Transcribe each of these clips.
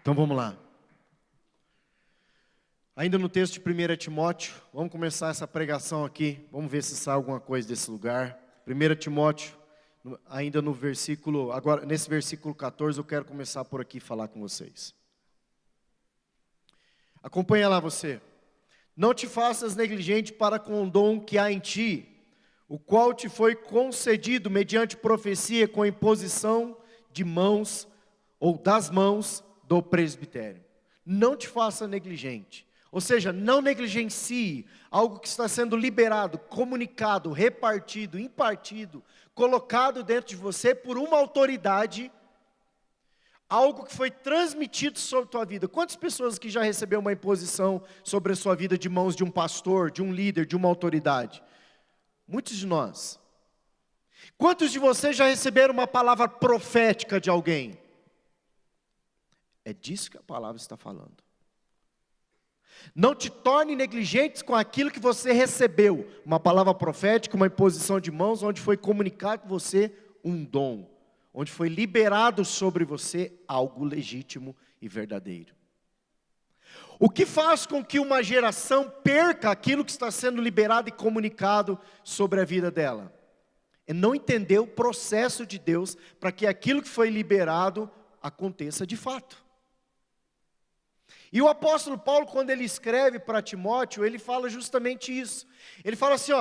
Então vamos lá. Ainda no texto de 1 Timóteo, vamos começar essa pregação aqui. Vamos ver se sai alguma coisa desse lugar. 1 Timóteo, ainda no versículo, agora nesse versículo 14, eu quero começar por aqui falar com vocês. Acompanha lá você. Não te faças negligente para com o dom que há em ti, o qual te foi concedido mediante profecia com imposição de mãos ou das mãos do presbitério. Não te faça negligente. Ou seja, não negligencie algo que está sendo liberado, comunicado, repartido, impartido, colocado dentro de você por uma autoridade, algo que foi transmitido sobre a tua vida. Quantas pessoas aqui já receberam uma imposição sobre a sua vida de mãos de um pastor, de um líder, de uma autoridade? Muitos de nós. Quantos de vocês já receberam uma palavra profética de alguém? É disso que a palavra está falando. Não te torne negligentes com aquilo que você recebeu. Uma palavra profética, uma imposição de mãos, onde foi comunicado a você um dom. Onde foi liberado sobre você algo legítimo e verdadeiro. O que faz com que uma geração perca aquilo que está sendo liberado e comunicado sobre a vida dela? É não entender o processo de Deus para que aquilo que foi liberado aconteça de fato. E o apóstolo Paulo, quando ele escreve para Timóteo, ele fala justamente isso. Ele fala assim,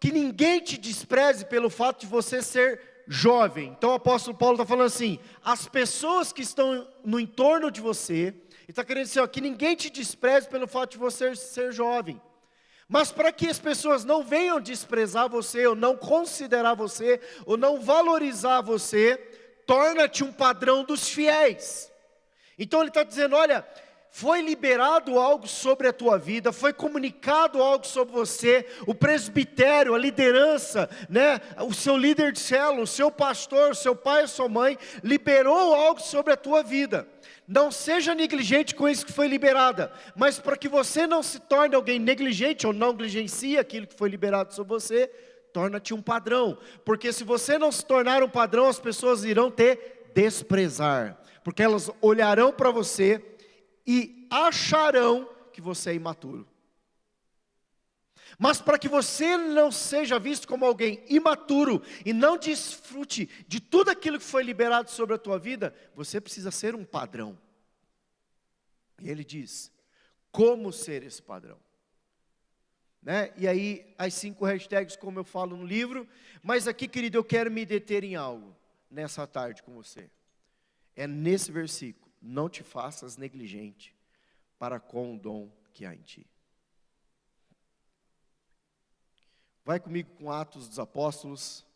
que ninguém te despreze pelo fato de você ser jovem. Então o apóstolo Paulo está falando assim, as pessoas que estão no entorno de você, ele está querendo dizer, que ninguém te despreze pelo fato de você ser jovem. Mas para que as pessoas não venham desprezar você, ou não considerar você, ou não valorizar você, torna-te um padrão dos fiéis. Então ele está dizendo, olha, foi liberado algo sobre a tua vida, foi comunicado algo sobre você, o presbitério, a liderança, o seu líder de célula, o seu pastor, o seu pai, a sua mãe, liberou algo sobre a tua vida. Não seja negligente com isso que foi liberado, mas para que você não se torne alguém negligente ou não negligencie aquilo que foi liberado sobre você, torna-te um padrão, porque se você não se tornar um padrão, as pessoas irão te desprezar, porque elas olharão para você e acharão que você é imaturo. Mas para que você não seja visto como alguém imaturo e não desfrute de tudo aquilo que foi liberado sobre a tua vida, você precisa ser um padrão. E ele diz, como ser esse padrão? E aí, as 5 hashtags, como eu falo no livro, mas aqui, querido, eu quero me deter em algo, nessa tarde com você. É nesse versículo. Não te faças negligente para com o dom que há em ti. Vai comigo com Atos dos Apóstolos,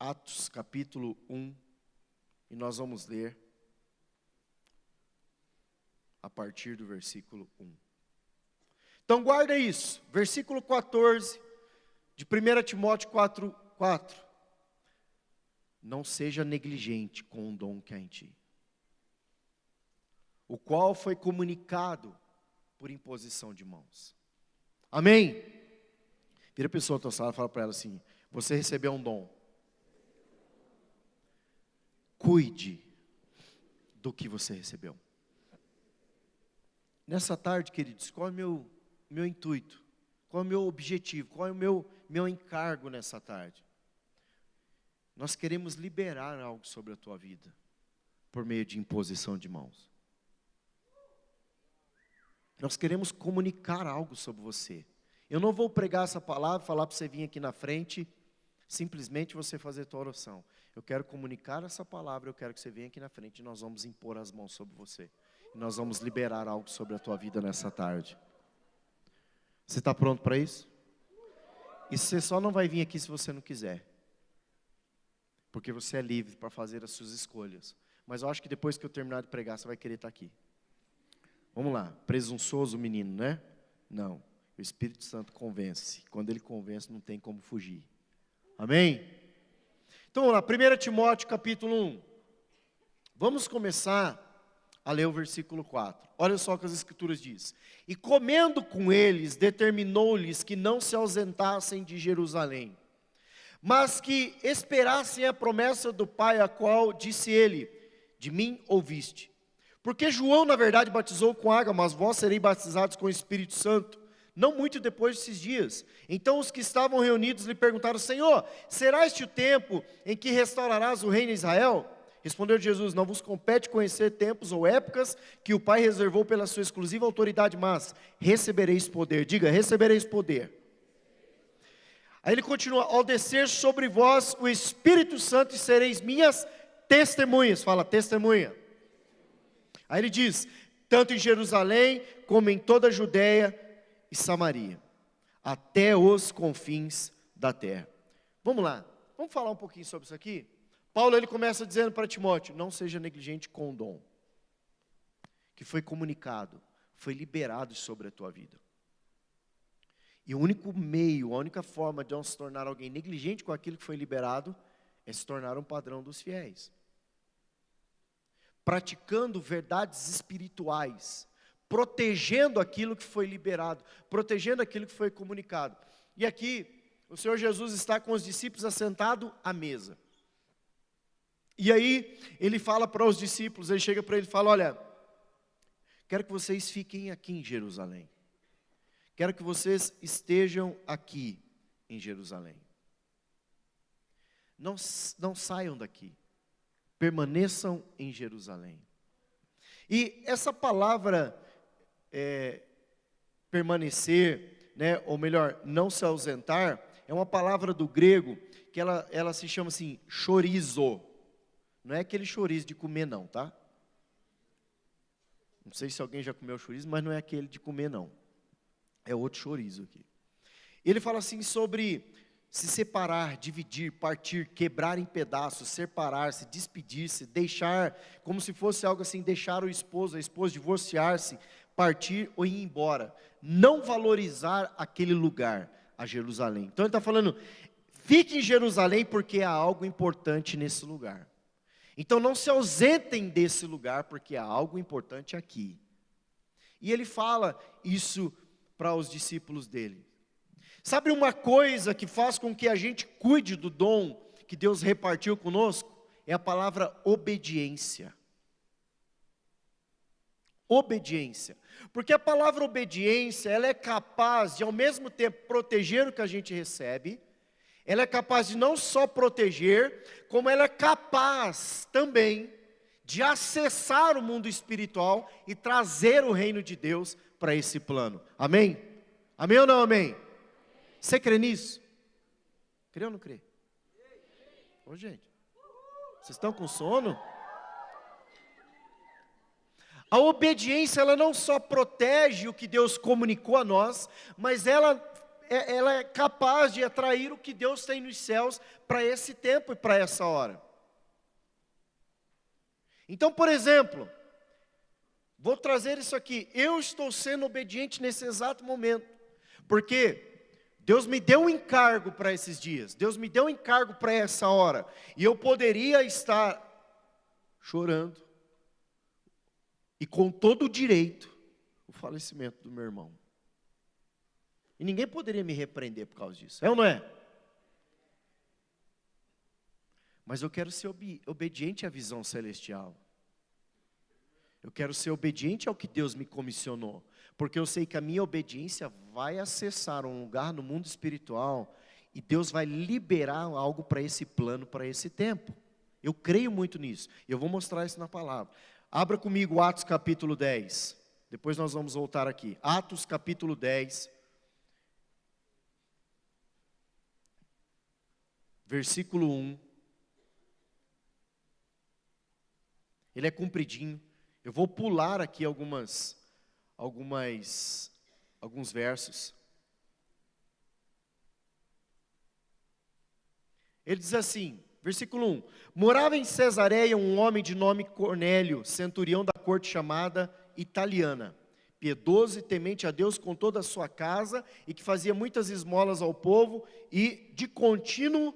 Atos capítulo 1, e nós vamos ler a partir do versículo 1. Então guarda isso, versículo 14 de 1 Timóteo 4. Não seja negligente com o dom que há em ti, o qual foi comunicado por imposição de mãos. Amém? Vira a pessoa da tua sala e fala para ela assim, você recebeu um dom. Cuide do que você recebeu. Nessa tarde, queridos, qual é o meu intuito? Qual é o meu objetivo? Qual é o meu encargo nessa tarde? Nós queremos liberar algo sobre a tua vida, por meio de imposição de mãos. Nós queremos comunicar algo sobre você. Eu não vou pregar essa palavra, falar para você vir aqui na frente, simplesmente você fazer a tua oração. Eu quero comunicar essa palavra, eu quero que você venha aqui na frente e nós vamos impor as mãos sobre você. E nós vamos liberar algo sobre a tua vida nessa tarde. Você está pronto para isso? E você só não vai vir aqui se você não quiser. Porque você é livre para fazer as suas escolhas. Mas eu acho que depois que eu terminar de pregar, você vai querer estar aqui. Vamos lá, presunçoso menino, né? Não, o Espírito Santo convence. Quando ele convence, não tem como fugir. Amém? Então vamos lá, 1 Timóteo capítulo 1. Vamos começar a ler o versículo 4. Olha só o que as Escrituras dizem. E comendo com eles, determinou-lhes que não se ausentassem de Jerusalém, mas que esperassem a promessa do Pai, a qual disse ele, de mim ouviste. Porque João, na verdade, batizou com água, mas vós sereis batizados com o Espírito Santo, não muito depois desses dias. Então os que estavam reunidos lhe perguntaram: Senhor, será este o tempo em que restaurarás o reino de Israel? Respondeu Jesus: não vos compete conhecer tempos ou épocas que o Pai reservou pela sua exclusiva autoridade, mas recebereis poder. Diga, recebereis poder. Aí ele continua: ao descer sobre vós o Espírito Santo, e sereis minhas testemunhas. Fala, testemunha. Aí ele diz: tanto em Jerusalém, como em toda a Judéia e Samaria, até os confins da terra. Vamos lá, vamos falar um pouquinho sobre isso aqui? Paulo, ele começa dizendo para Timóteo: não seja negligente com o dom que foi comunicado, foi liberado sobre a tua vida. E o único meio, a única forma de não se tornar alguém negligente com aquilo que foi liberado, é se tornar um padrão dos fiéis. Praticando verdades espirituais, protegendo aquilo que foi liberado, protegendo aquilo que foi comunicado. E aqui, o Senhor Jesus está com os discípulos assentado à mesa. E aí, ele fala para os discípulos, ele chega para eles e fala: olha, quero que vocês fiquem aqui em Jerusalém. Quero que vocês estejam aqui em Jerusalém. Não saiam daqui. Permaneçam em Jerusalém. E essa palavra permanecer, né, ou melhor, não se ausentar, é uma palavra do grego que ela se chama assim, chorizo. Não é aquele chorizo de comer não, tá? Não sei se alguém já comeu chorizo, mas não é aquele de comer não. É outro chorizo aqui. Ele fala assim sobre se separar, dividir, partir, quebrar em pedaços, separar-se, despedir-se, deixar, como se fosse algo assim, deixar o esposo, a esposa, divorciar-se, partir ou ir embora. Não valorizar aquele lugar, a Jerusalém. Então ele está falando, fique em Jerusalém porque há algo importante nesse lugar. Então não se ausentem desse lugar porque há algo importante aqui. E ele fala isso para os discípulos dele. Sabe uma coisa que faz com que a gente cuide do dom que Deus repartiu conosco? É a palavra obediência. Obediência. Porque a palavra obediência, ela é capaz de ao mesmo tempo proteger o que a gente recebe, ela é capaz de não só proteger, como ela é capaz também de acessar o mundo espiritual e trazer o reino de Deus para esse plano. Amém? Amém ou não amém? Você crê nisso? Crê ou não crê? Ô gente, vocês estão com sono? A obediência, ela não só protege o que Deus comunicou a nós, mas ela é capaz de atrair o que Deus tem nos céus para esse tempo e para essa hora. Então, por exemplo, vou trazer isso aqui. Eu estou sendo obediente nesse exato momento, porque Deus me deu um encargo para esses dias, Deus me deu um encargo para essa hora, e eu poderia estar chorando, e com todo o direito, o falecimento do meu irmão. E ninguém poderia me repreender por causa disso, é ou não é? Mas eu quero ser obediente à visão celestial. Eu quero ser obediente ao que Deus me comissionou. Porque eu sei que a minha obediência vai acessar um lugar no mundo espiritual. E Deus vai liberar algo para esse plano, para esse tempo. Eu creio muito nisso. E eu vou mostrar isso na palavra. Abra comigo Atos capítulo 10. Depois nós vamos voltar aqui. Atos capítulo 10. Versículo 1. Ele é compridinho. Eu vou pular aqui alguns versos. Ele diz assim, versículo 1: morava em Cesareia um homem de nome Cornélio, centurião da corte chamada Italiana, piedoso e temente a Deus com toda a sua casa, e que fazia muitas esmolas ao povo, e de contínuo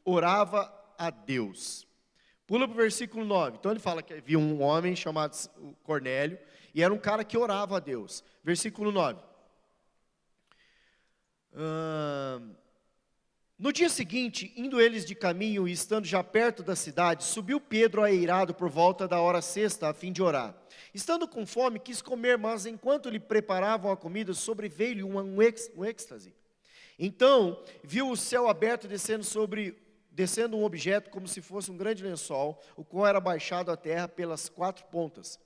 orava a Deus. Pula para o versículo 9. Então ele fala que havia um homem chamado Cornélio, e era um cara que orava a Deus. Versículo 9. No dia seguinte, indo eles de caminho e estando já perto da cidade, subiu Pedro aeirado por volta da hora sexta, a fim de orar. Estando com fome, quis comer, mas enquanto lhe preparavam a comida, sobreveio-lhe um êxtase. Então, viu o céu aberto descendo um objeto como se fosse um grande lençol, o qual era baixado à terra pelas quatro pontas,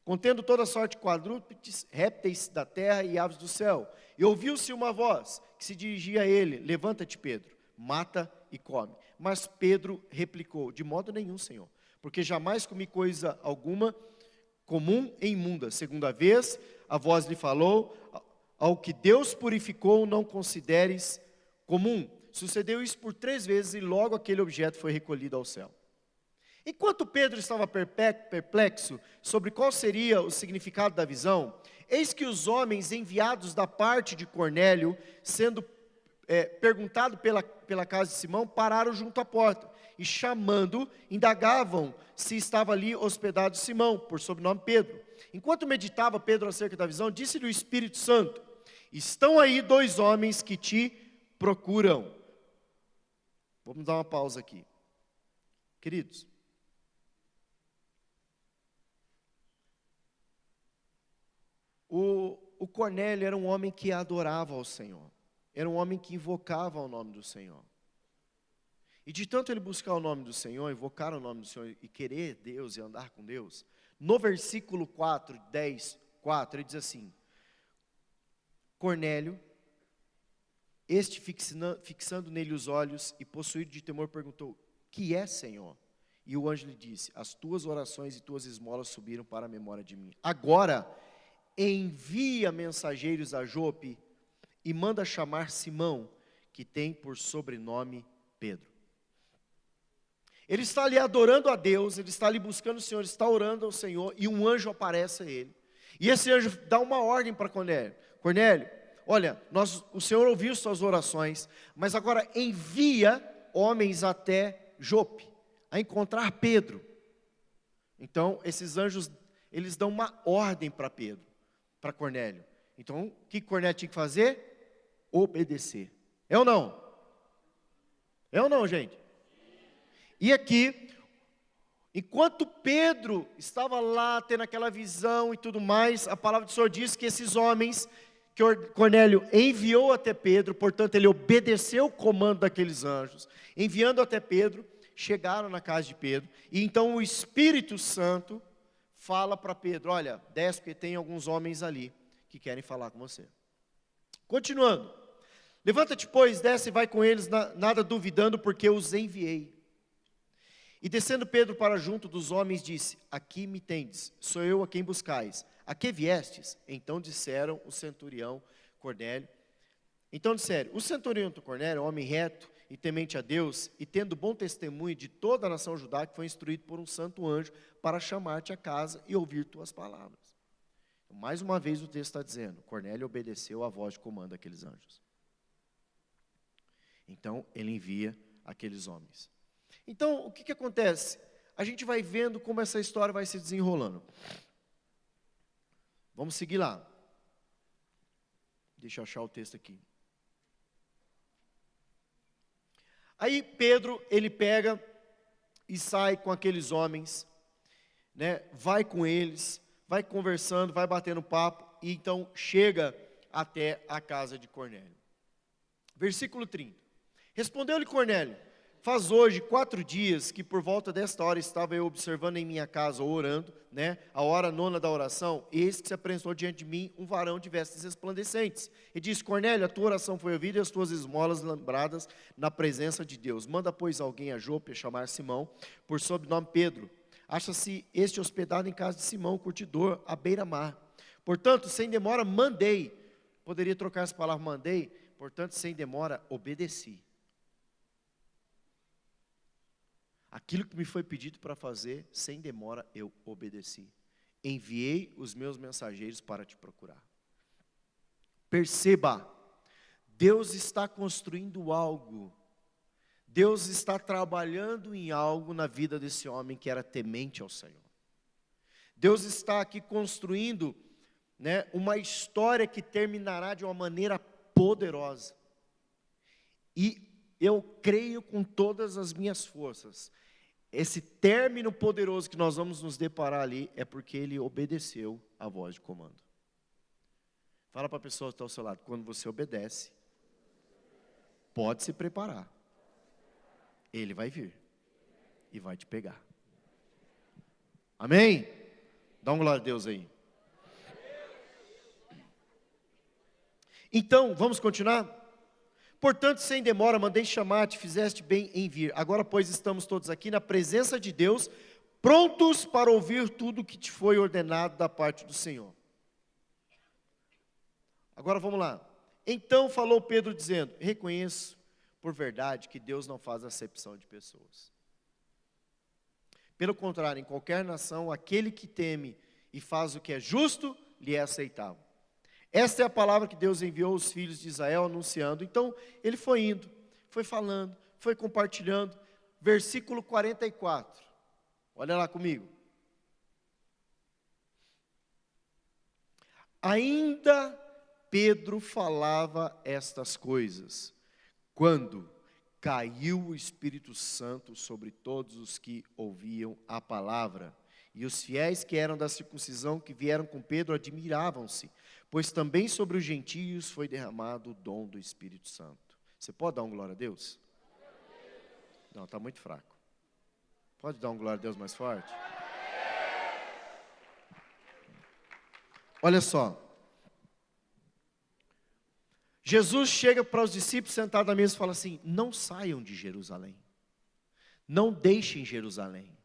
contendo toda sorte de quadrúpedes, répteis da terra e aves do céu. E ouviu-se uma voz que se dirigia a ele: levanta-te, Pedro, mata e come. Mas Pedro replicou: de modo nenhum, Senhor, porque jamais comi coisa alguma comum e imunda. Segunda vez, a voz lhe falou: ao que Deus purificou, não consideres comum. Sucedeu isso por 3 vezes e logo aquele objeto foi recolhido ao céu. Enquanto Pedro estava perplexo sobre qual seria o significado da visão, eis que os homens enviados da parte de Cornélio, sendo perguntado pela casa de Simão, pararam junto à porta e, chamando, indagavam se estava ali hospedado Simão, por sobrenome Pedro. Enquanto meditava Pedro acerca da visão, disse-lhe o Espírito Santo: estão aí 2 homens que te procuram. Vamos dar uma pausa aqui. Queridos, o Cornélio era um homem que adorava ao Senhor. Era um homem que invocava o nome do Senhor. E de tanto ele buscar o nome do Senhor, invocar o nome do Senhor e querer Deus e andar com Deus, no versículo 10:4, ele diz assim: Cornélio, este fixando nele os olhos e possuído de temor, perguntou: que é, Senhor? E o anjo lhe disse: as tuas orações e tuas esmolas subiram para a memória de mim. Agora, envia mensageiros a Jope e manda chamar Simão, que tem por sobrenome Pedro. Ele está ali adorando a Deus, ele está ali buscando o Senhor, ele está orando ao Senhor, e um anjo aparece a ele. E esse anjo dá uma ordem para Cornélio: Cornélio, olha, o Senhor ouviu suas orações, mas agora envia homens até Jope, a encontrar Pedro. Então, esses anjos, eles dão uma ordem para Pedro, para Cornélio. Então, o que Cornélio tinha que fazer? Obedecer. É ou não? É ou não, gente? E aqui, enquanto Pedro estava lá, tendo aquela visão e tudo mais, a palavra do Senhor diz que esses homens que Cornélio enviou até Pedro, portanto ele obedeceu o comando daqueles anjos, enviando até Pedro, chegaram na casa de Pedro, e então o Espírito Santo fala para Pedro: olha, desce porque tem alguns homens ali que querem falar com você. Continuando: levanta-te, pois, desce e vai com eles, nada duvidando, porque os enviei. E descendo Pedro para junto dos homens, disse: aqui me tendes, sou eu a quem buscais. A que viestes? Então disseram o centurião Cornélio. Então disseram: o centurião Cornélio, homem reto e temente a Deus, e tendo bom testemunho de toda a nação judaica, foi instruído por um santo anjo para chamar-te a casa e ouvir tuas palavras. Então, mais uma vez o texto está dizendo: Cornélio obedeceu à voz de comando daqueles anjos. Então ele envia aqueles homens. Então, o que acontece? A gente vai vendo como essa história vai se desenrolando. Vamos seguir lá. Deixa eu achar o texto aqui. Aí Pedro, ele pega e sai com aqueles homens, né? Vai com eles, vai conversando, vai batendo papo, e então chega até a casa de Cornélio. Versículo 30. Respondeu-lhe Cornélio: faz hoje 4 dias que por volta desta hora estava eu observando em minha casa, orando, né, a hora 9ª da oração, eis que se apresentou diante de mim um varão de vestes resplandecentes. E disse: Cornélio, a tua oração foi ouvida e as tuas esmolas lembradas na presença de Deus. Manda, pois, alguém a Jope chamar Simão, por sobrenome Pedro. Acha-se este hospedado em casa de Simão, curtidor, à beira-mar. Portanto, sem demora, mandei. Poderia trocar essa palavra mandei. Portanto, sem demora, obedeci. Aquilo que me foi pedido para fazer, sem demora eu obedeci. Enviei os meus mensageiros para te procurar. Perceba, Deus está construindo algo. Deus está trabalhando em algo na vida desse homem que era temente ao Senhor. Deus está aqui construindo, né, uma história que terminará de uma maneira poderosa. E eu creio com todas as minhas forças, esse término poderoso que nós vamos nos deparar ali, é porque ele obedeceu a voz de comando. Fala para a pessoa que está ao seu lado, quando você obedece, pode se preparar. Ele vai vir e vai te pegar. Amém? Dá um glória a Deus aí. Então, vamos continuar? Portanto, sem demora, mandei chamar-te, fizeste bem em vir. Agora, pois, estamos todos aqui na presença de Deus, prontos para ouvir tudo que te foi ordenado da parte do Senhor. Agora vamos lá. Então falou Pedro dizendo, reconheço por verdade que Deus não faz acepção de pessoas. Pelo contrário, em qualquer nação, aquele que teme e faz o que é justo, lhe é aceitável. Esta é a palavra que Deus enviou aos filhos de Israel anunciando. Então, ele foi indo, foi falando, foi compartilhando. Versículo 44. Olha lá comigo. Ainda Pedro falava estas coisas, quando caiu o Espírito Santo sobre todos os que ouviam a palavra. E os fiéis que eram da circuncisão, que vieram com Pedro, admiravam-se, pois também sobre os gentios foi derramado o dom do Espírito Santo. Você pode dar um glória a Deus? Não, está muito fraco. Pode dar um glória a Deus mais forte? Olha só. Jesus chega para os discípulos sentados à mesa e fala assim, não saiam de Jerusalém. Não deixem Jerusalém.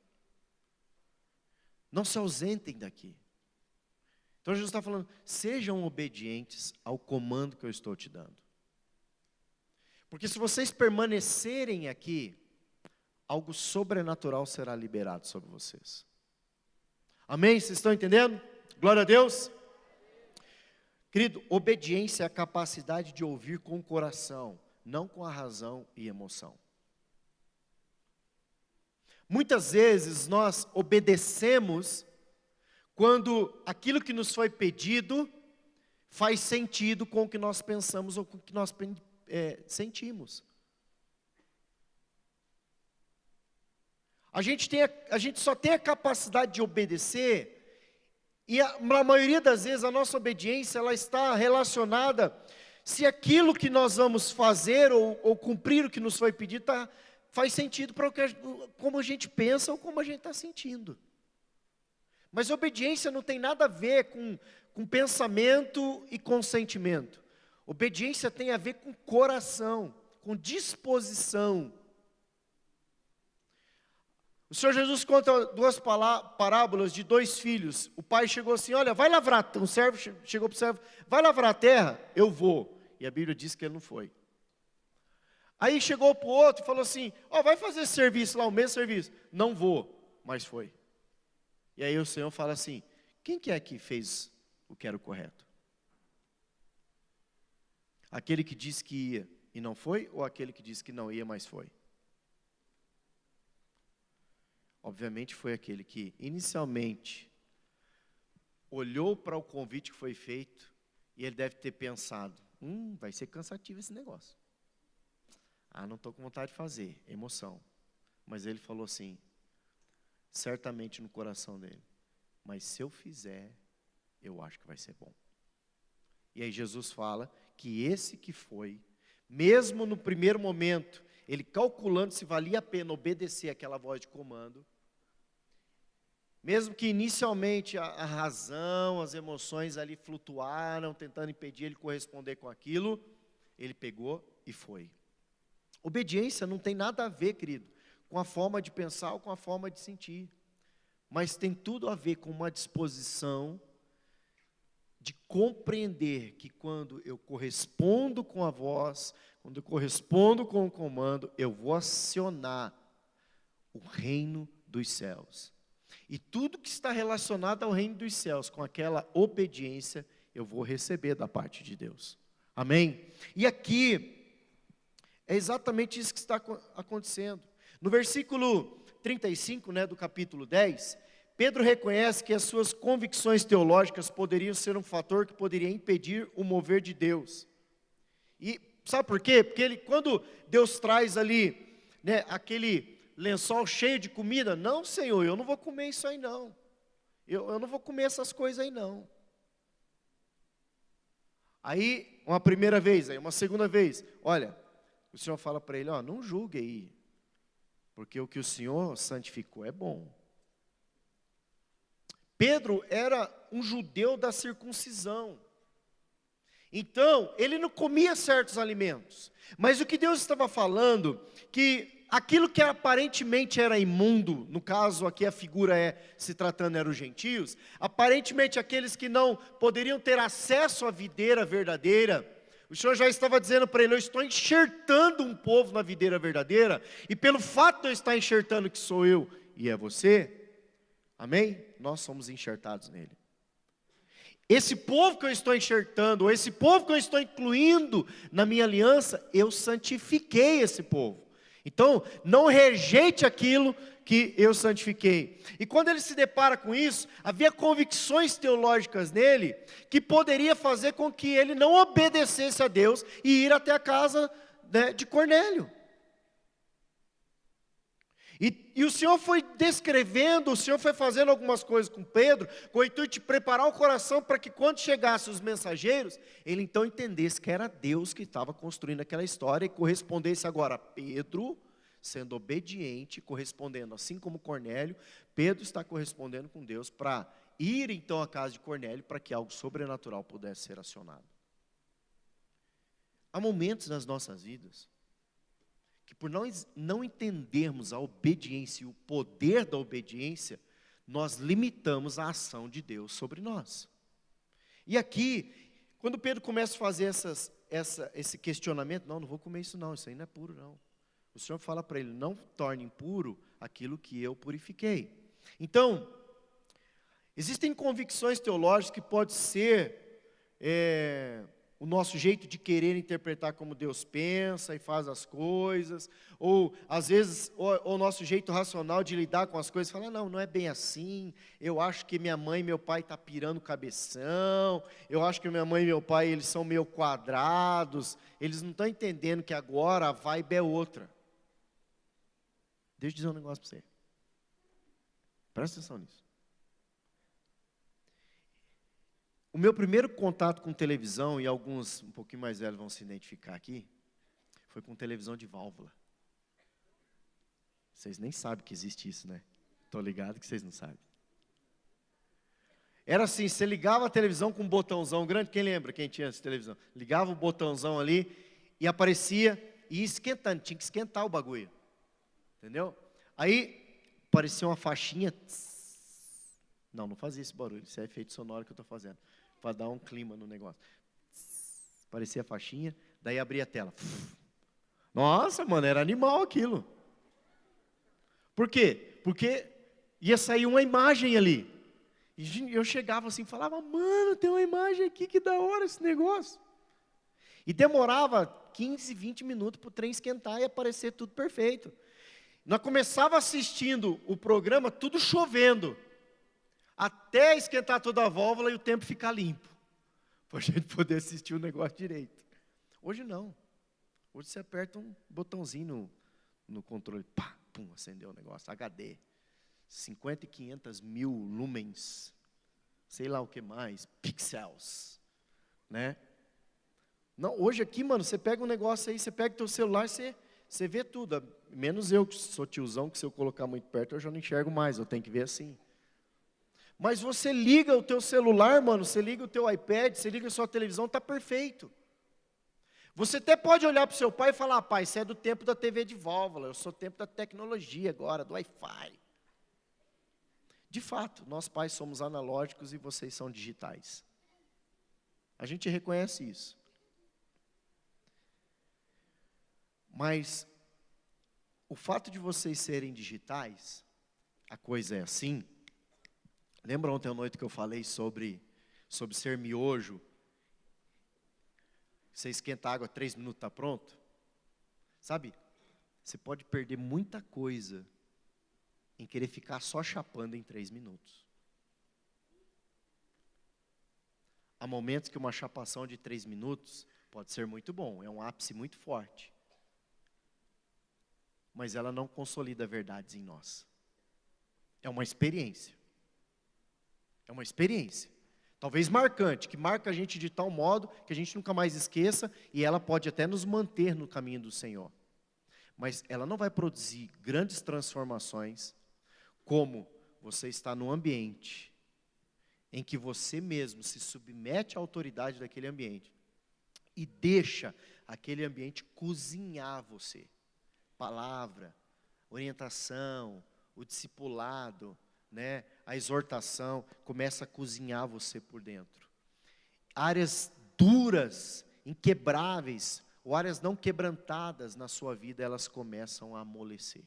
Não se ausentem daqui. Então Jesus está falando, sejam obedientes ao comando que eu estou te dando. Porque se vocês permanecerem aqui, algo sobrenatural será liberado sobre vocês. Amém? Vocês estão entendendo? Glória a Deus. Querido, obediência é a capacidade de ouvir com o coração, não com a razão e emoção. Muitas vezes nós obedecemos quando aquilo que nos foi pedido faz sentido com o que nós pensamos ou com o que nós sentimos. A gente só tem a capacidade de obedecer, e na maioria das vezes a nossa obediência ela está relacionada se aquilo que nós vamos fazer ou cumprir o que nos foi pedido faz sentido para como a gente pensa ou como a gente está sentindo. Mas obediência não tem nada a ver com pensamento e com sentimento. Obediência tem a ver com coração, com disposição. O Senhor Jesus conta duas parábolas de dois filhos. O pai chegou assim, olha, vai lavrar, um servo chegou para o servo, vai lavrar a terra? Eu vou. E a Bíblia diz que ele não foi. Aí chegou para o outro e falou assim, vai fazer serviço lá, o mesmo serviço. Não vou, mas foi. E aí o Senhor fala assim, quem que é que fez o que era o correto? Aquele que disse que ia e não foi, ou aquele que disse que não ia, mas foi? Obviamente foi aquele que inicialmente olhou para o convite que foi feito e ele deve ter pensado, vai ser cansativo esse negócio. Não estou com vontade de fazer, emoção. Mas ele falou assim, certamente no coração dele, mas se eu fizer, eu acho que vai ser bom. E aí Jesus fala que esse que foi, mesmo no primeiro momento, ele calculando se valia a pena obedecer aquela voz de comando, mesmo que inicialmente a razão, as emoções ali flutuaram, tentando impedir ele corresponder com aquilo, ele pegou e foi. Obediência não tem nada a ver, querido, com a forma de pensar ou com a forma de sentir, mas tem tudo a ver com uma disposição de compreender que quando eu correspondo com a voz, quando eu correspondo com o comando, eu vou acionar o reino dos céus. E tudo que está relacionado ao reino dos céus, com aquela obediência, eu vou receber da parte de Deus. Amém? E aqui, é exatamente isso que está acontecendo. No versículo 35, do capítulo 10, Pedro reconhece que as suas convicções teológicas poderiam ser um fator que poderia impedir o mover de Deus. E sabe por quê? Porque quando Deus traz ali, né, aquele lençol cheio de comida, não, Senhor, eu não vou comer isso aí não. Eu não vou comer essas coisas aí não. Aí, uma primeira vez, aí uma segunda vez, olha, o Senhor fala para ele, ó, não julgue aí, porque o que o Senhor santificou é bom. Pedro era um judeu da circuncisão. Então, ele não comia certos alimentos. Mas o que Deus estava falando, que aquilo que aparentemente era imundo, no caso aqui a figura se tratando eram os gentios, aparentemente aqueles que não poderiam ter acesso à videira verdadeira, o Senhor já estava dizendo para ele, eu estou enxertando um povo na videira verdadeira, e pelo fato de eu estar enxertando que sou eu e é você, amém? Nós somos enxertados nele. Esse povo que eu estou enxertando, ou esse povo que eu estou incluindo na minha aliança, eu santifiquei esse povo. Então, não rejeite aquilo que eu santifiquei. E quando ele se depara com isso, havia convicções teológicas nele, que poderia fazer com que ele não obedecesse a Deus e ir até a casa, né, de Cornélio. E o Senhor foi descrevendo, o Senhor foi fazendo algumas coisas com Pedro, com o intuito de preparar o coração para que quando chegassem os mensageiros, ele então entendesse que era Deus que estava construindo aquela história e correspondesse agora a Pedro, sendo obediente, correspondendo, assim como Cornélio, Pedro está correspondendo com Deus para ir então à casa de Cornélio para que algo sobrenatural pudesse ser acionado. Há momentos nas nossas vidas que por nós não entendermos a obediência e o poder da obediência, nós limitamos a ação de Deus sobre nós. E aqui, quando Pedro começa a fazer esse questionamento, não vou comer isso não, isso aí não é puro não. O Senhor fala para ele, não torne impuro aquilo que eu purifiquei. Então, existem convicções teológicas que pode ser o nosso jeito de querer interpretar como Deus pensa e faz as coisas, ou às vezes o nosso jeito racional de lidar com as coisas, falar, não é bem assim, eu acho que minha mãe e meu pai estão pirando o cabeção, eu acho que minha mãe e meu pai eles são meio quadrados, eles não estão entendendo que agora a vibe é outra. Deixa eu dizer um negócio para você, presta atenção nisso. O meu primeiro contato com televisão, e alguns um pouquinho mais velhos vão se identificar aqui, foi com televisão de válvula. Vocês nem sabem que existe isso, né? Estou ligado que vocês não sabem. Era assim, você ligava a televisão com um botãozão grande, quem lembra quem tinha essa televisão? Ligava o botãozão ali e aparecia, e ia esquentando, tinha que esquentar o bagulho. Entendeu? Aí, aparecia uma faixinha. Não fazia esse barulho, isso é efeito sonoro que eu estou fazendo, para dar um clima no negócio. Aparecia a faixinha, daí abria a tela. Nossa, mano, era animal aquilo. Por quê? Porque ia sair uma imagem ali. E eu chegava assim, falava, mano, tem uma imagem aqui, que da hora esse negócio. E demorava 15, 20 minutos para o trem esquentar e aparecer tudo perfeito. Nós começava assistindo o programa, tudo chovendo, até esquentar toda a válvula e o tempo ficar limpo, para a gente poder assistir o negócio direito. Hoje não. Hoje você aperta um botãozinho no controle, pá, pum, acendeu o negócio, HD, 50 e 500 mil lumens, sei lá o que mais, pixels, né? Não, hoje aqui, mano, você pega um negócio aí, você pega o teu celular, você vê tudo, menos eu que sou tiozão, que se eu colocar muito perto eu já não enxergo mais, eu tenho que ver assim. Mas você liga o teu celular, mano, você liga o teu iPad, você liga a sua televisão, está perfeito. Você até pode olhar para o seu pai e falar, pai, isso é do tempo da TV de válvula, eu sou do tempo da tecnologia agora, do Wi-Fi. De fato, nós pais somos analógicos e vocês são digitais. A gente reconhece isso. Mas o fato de vocês serem digitais, a coisa é assim. Lembra ontem à noite que eu falei sobre ser miojo? Você esquenta a água, 3 minutos está pronto? Sabe, você pode perder muita coisa em querer ficar só chapando em 3 minutos. Há momentos que uma chapação de 3 minutos Pode ser muito bom, é um ápice muito forte. Mas ela não consolida verdades em nós. É uma experiência. É uma experiência. Talvez marcante, que marca a gente de tal modo que a gente nunca mais esqueça, e ela pode até nos manter no caminho do Senhor. Mas ela não vai produzir grandes transformações como você está num ambiente em que você mesmo se submete à autoridade daquele ambiente e deixa aquele ambiente cozinhar você. Palavra, orientação, o discipulado, né, a exortação, começa a cozinhar você por dentro. Áreas duras, inquebráveis, ou áreas não quebrantadas na sua vida, elas começam a amolecer.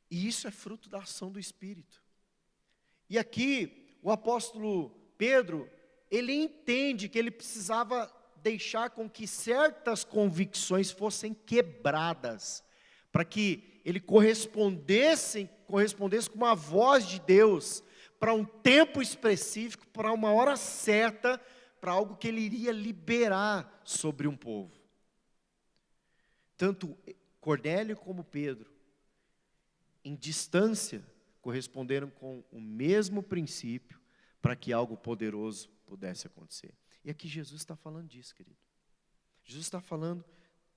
E isso é fruto da ação do Espírito. E aqui, o apóstolo Pedro, ele entende que ele precisava deixar com que certas convicções fossem quebradas, para que ele correspondesse com uma voz de Deus, para um tempo específico, para uma hora certa, para algo que ele iria liberar sobre um povo. Tanto Cornélio como Pedro, em distância, corresponderam com o mesmo princípio, para que algo poderoso pudesse acontecer. E aqui Jesus está falando disso, querido. Jesus está falando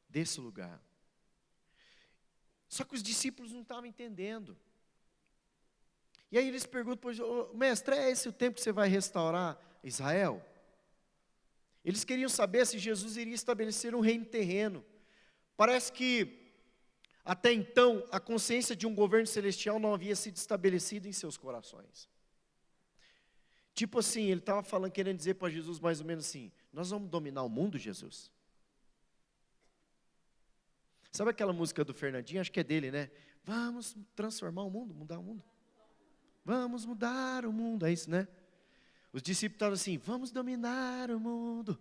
desse lugar. Só que os discípulos não estavam entendendo. E aí eles perguntam, mestre, é esse o tempo que você vai restaurar Israel? Eles queriam saber se Jesus iria estabelecer um reino terreno. Parece que, até então, a consciência de um governo celestial não havia sido estabelecida em seus corações. Tipo assim, ele estava falando, querendo dizer para Jesus mais ou menos assim, nós vamos dominar o mundo, Jesus? Sabe aquela música do Fernandinho? Acho que é dele, né? Vamos transformar o mundo, mudar o mundo. Vamos mudar o mundo, é isso, né? Os discípulos estavam assim, vamos dominar o mundo.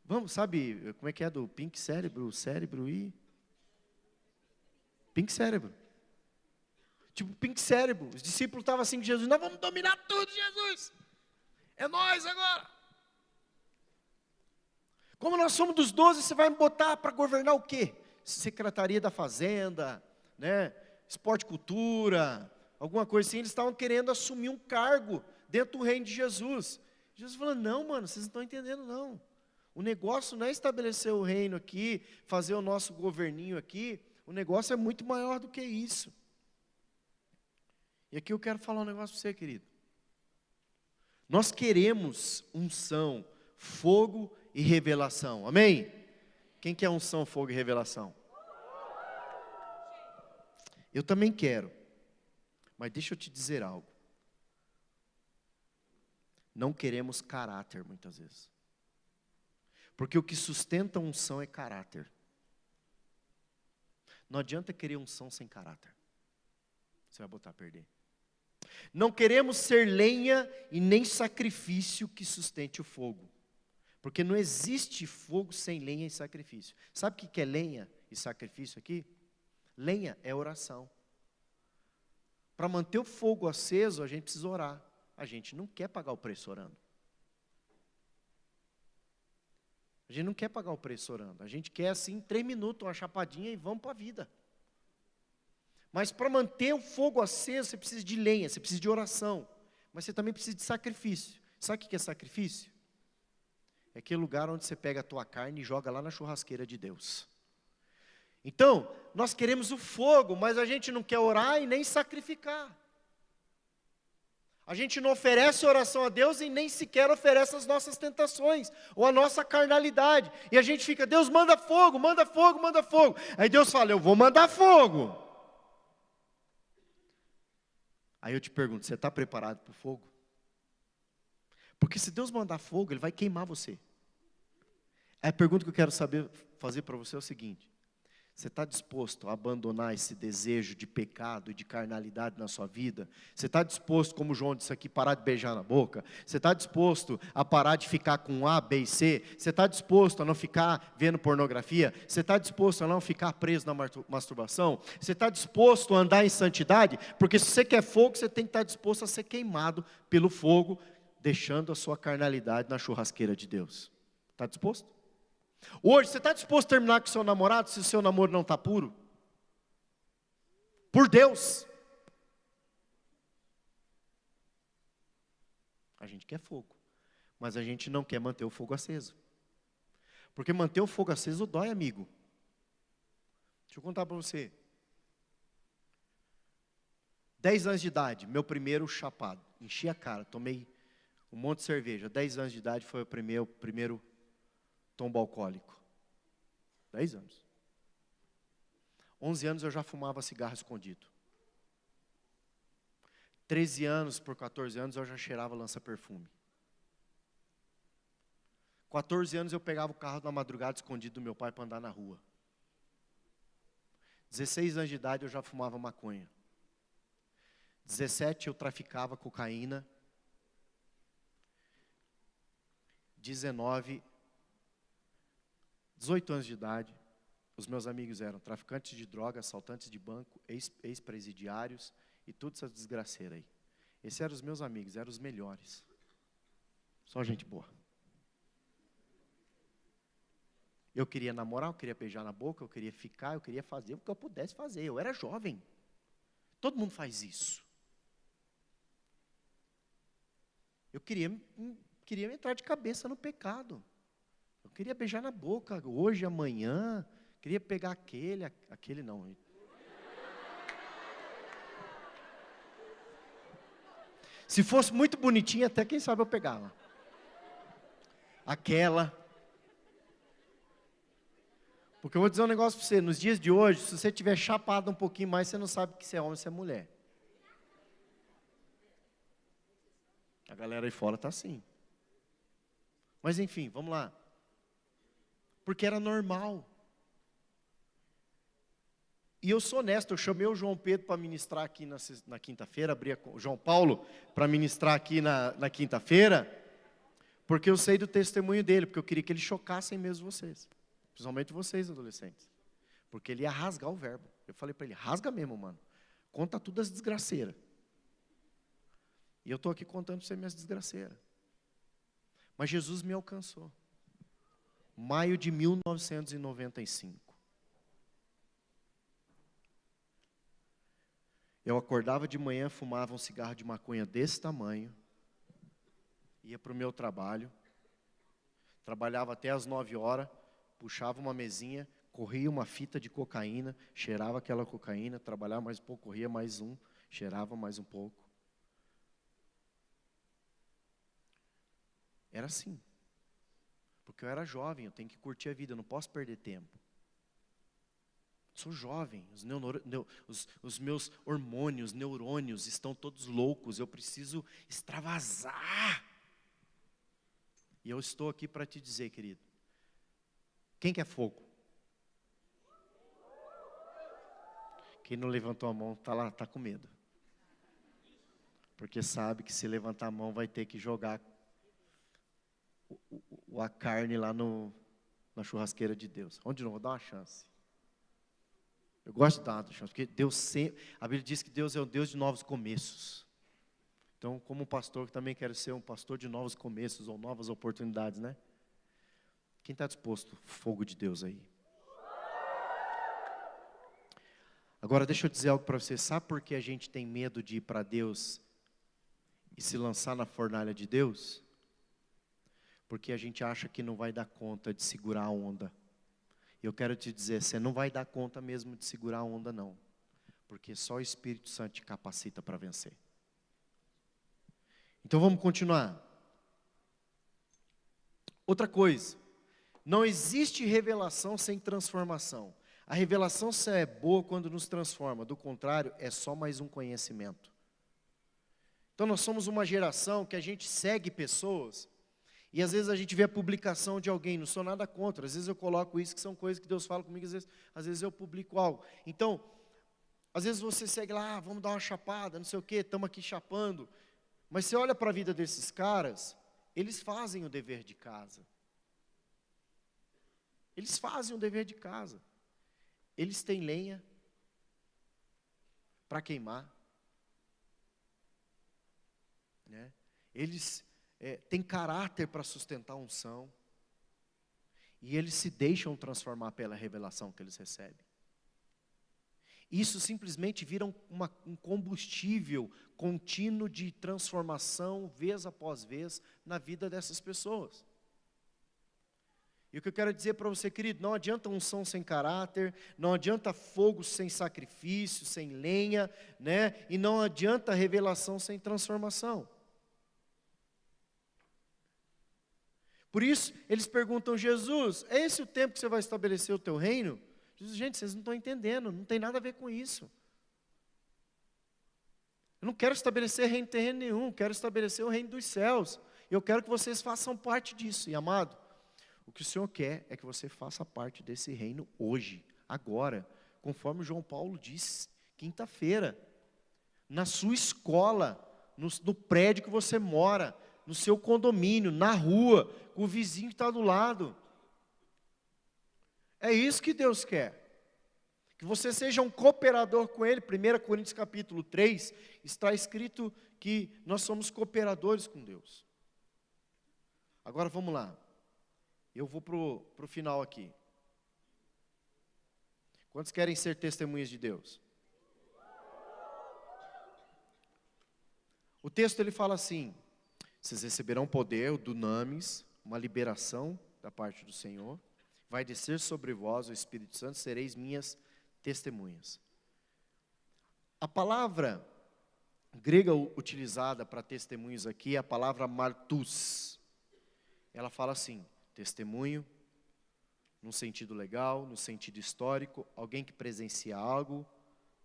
Vamos, sabe, como é que é do Pink Cérebro e... Pink Cérebro. Tipo, Pink Cérebro. Os discípulos estavam assim com Jesus, nós vamos dominar tudo, Jesus. É nós agora. Como nós somos dos 12, você vai me botar para governar o quê? Secretaria da Fazenda, né? Esporte e Cultura, alguma coisa assim. Eles estavam querendo assumir um cargo dentro do reino de Jesus. Jesus falou, não, mano, vocês não estão entendendo, não. O negócio não é estabelecer o reino aqui, fazer o nosso governinho aqui. O negócio é muito maior do que isso. E aqui eu quero falar um negócio para você, querido. Nós queremos unção, fogo e revelação. Amém? Quem quer unção, fogo e revelação? Eu também quero. Mas deixa eu te dizer algo. Não queremos caráter muitas vezes. Porque o que sustenta a unção é caráter. Não adianta querer unção sem caráter. Você vai botar a perder. Não queremos ser lenha e nem sacrifício que sustente o fogo. Porque não existe fogo sem lenha e sacrifício. Sabe o que é lenha e sacrifício aqui? Lenha é oração. Para manter o fogo aceso, a gente precisa orar. A gente não quer pagar o preço orando. A gente não quer pagar o preço orando. A gente quer assim, 3 minutos, uma chapadinha e vamos para a vida. Mas para manter o fogo aceso, você precisa de lenha, você precisa de oração. Mas você também precisa de sacrifício. Sabe o que é sacrifício? É aquele lugar onde você pega a tua carne e joga lá na churrasqueira de Deus. Então, nós queremos o fogo, mas a gente não quer orar e nem sacrificar. A gente não oferece oração a Deus e nem sequer oferece as nossas tentações, ou a nossa carnalidade. E a gente fica, Deus manda fogo, manda fogo, manda fogo. Aí Deus fala, eu vou mandar fogo. Aí eu te pergunto, você está preparado para o fogo? Porque se Deus mandar fogo, Ele vai queimar você. A pergunta que eu quero fazer para você é o seguinte. Você está disposto a abandonar esse desejo de pecado e de carnalidade na sua vida? Você está disposto, como o João disse aqui, parar de beijar na boca? Você está disposto a parar de ficar com A, B e C? Você está disposto a não ficar vendo pornografia? Você está disposto a não ficar preso na masturbação? Você está disposto a andar em santidade? Porque se você quer fogo, você tem que estar disposto a ser queimado pelo fogo, deixando a sua carnalidade na churrasqueira de Deus. Está disposto? Hoje, você está disposto a terminar com o seu namorado se o seu namoro não está puro? Por Deus. A gente quer fogo, mas a gente não quer manter o fogo aceso. Porque manter o fogo aceso dói, amigo. Deixa eu contar para você. 10 anos de idade, meu primeiro chapado. Enchi a cara, tomei um monte de cerveja. 10 anos de idade foi o primeiro tombo alcoólico. 10 anos. 11 anos eu já fumava cigarro escondido. 13 anos por 14 anos eu já cheirava lança-perfume. 14 anos eu pegava o carro na madrugada escondido do meu pai para andar na rua. 16 anos de idade eu já fumava maconha. 17 eu traficava cocaína. 18 anos de idade, os meus amigos eram traficantes de drogas, assaltantes de banco, ex-presidiários e toda essa desgraceira aí. Esses eram os meus amigos, eram os melhores. Só gente boa. Eu queria namorar, eu queria beijar na boca, eu queria ficar, eu queria fazer o que eu pudesse fazer. Eu era jovem. Todo mundo faz isso. Eu queria entrar de cabeça no pecado. Eu queria beijar na boca, hoje, amanhã. Queria pegar aquele não. Se fosse muito bonitinha, até quem sabe eu pegava. Aquela. Porque eu vou dizer um negócio para você, nos dias de hoje, se você tiver chapado um pouquinho mais, você não sabe que você é homem ou você é mulher. A galera aí fora está assim. Mas enfim, vamos lá. Porque era normal. E eu sou honesto, eu chamei o João Pedro para ministrar aqui na quinta-feira, o João Paulo para ministrar aqui na quinta-feira, porque eu sei do testemunho dele, porque eu queria que ele chocassem mesmo vocês. Principalmente vocês, adolescentes. Porque ele ia rasgar o verbo. Eu falei para ele, rasga mesmo, mano. Conta tudo as desgraceiras. E eu estou aqui contando para você minhas desgraceiras. Mas Jesus me alcançou. Maio de 1995. Eu acordava de manhã, fumava um cigarro de maconha desse tamanho. Ia para o meu trabalho. Trabalhava até às 9 horas. Puxava uma mesinha, corria uma fita de cocaína, cheirava aquela cocaína, trabalhava mais um pouco, corria mais um, cheirava mais um pouco. Era assim. Porque eu era jovem, eu tenho que curtir a vida, eu não posso perder tempo. Sou jovem, os meus hormônios, neurônios estão todos loucos, eu preciso extravasar. E eu estou aqui para te dizer, querido, quem quer fogo? Quem não levantou a mão está lá, está com medo. Porque sabe que se levantar a mão vai ter que jogar a carne lá na churrasqueira de Deus. Onde não? Vou dar uma chance. Eu gosto de dar uma chance, porque Deus sempre, a Bíblia diz que Deus é o Deus de novos começos. Então, como pastor, que também quero ser um pastor de novos começos ou novas oportunidades, né? Quem está disposto? Fogo de Deus aí. Agora, deixa eu dizer algo para você. Sabe por que a gente tem medo de ir para Deus e se lançar na fornalha de Deus? Porque a gente acha que não vai dar conta de segurar a onda. E eu quero te dizer, você não vai dar conta mesmo de segurar a onda, não. Porque só o Espírito Santo te capacita para vencer. Então vamos continuar. Outra coisa. Não existe revelação sem transformação. A revelação só é boa quando nos transforma. Do contrário, é só mais um conhecimento. Então nós somos uma geração que a gente segue pessoas. E às vezes a gente vê a publicação de alguém, não sou nada contra. Às vezes eu coloco isso, que são coisas que Deus fala comigo. Às vezes eu publico algo. Então, às vezes você segue lá, vamos dar uma chapada, não sei o quê, estamos aqui chapando. Mas você olha para a vida desses caras, eles fazem o dever de casa. Eles fazem o dever de casa. Eles têm lenha para queimar. Né? Eles têm caráter para sustentar a unção. E eles se deixam transformar pela revelação que eles recebem. Isso simplesmente vira um combustível contínuo de transformação, vez após vez, na vida dessas pessoas. E o que eu quero dizer para você, querido, não adianta unção sem caráter, não adianta fogo sem sacrifício, sem lenha, né? E não adianta revelação sem transformação. Por isso, eles perguntam, Jesus, é esse o tempo que você vai estabelecer o teu reino? Jesus, gente, vocês não estão entendendo, não tem nada a ver com isso. Eu não quero estabelecer reino terreno nenhum, quero estabelecer o reino dos céus. Eu quero que vocês façam parte disso. E amado, o que o Senhor quer é que você faça parte desse reino hoje, agora, conforme João Paulo disse, quinta-feira, na sua escola, no prédio que você mora, no seu condomínio, na rua, com o vizinho que está do lado. É isso que Deus quer. Que você seja um cooperador com Ele. 1 Coríntios capítulo 3, está escrito que nós somos cooperadores com Deus. Agora vamos lá. Eu vou para o final aqui. Quantos querem ser testemunhas de Deus? O texto ele fala assim: vocês receberão poder, o dunamis, uma liberação da parte do Senhor. Vai descer sobre vós o Espírito Santo, sereis minhas testemunhas. A palavra grega utilizada para testemunhos aqui é a palavra martus. Ela fala assim, testemunho, no sentido legal, no sentido histórico, alguém que presencia algo,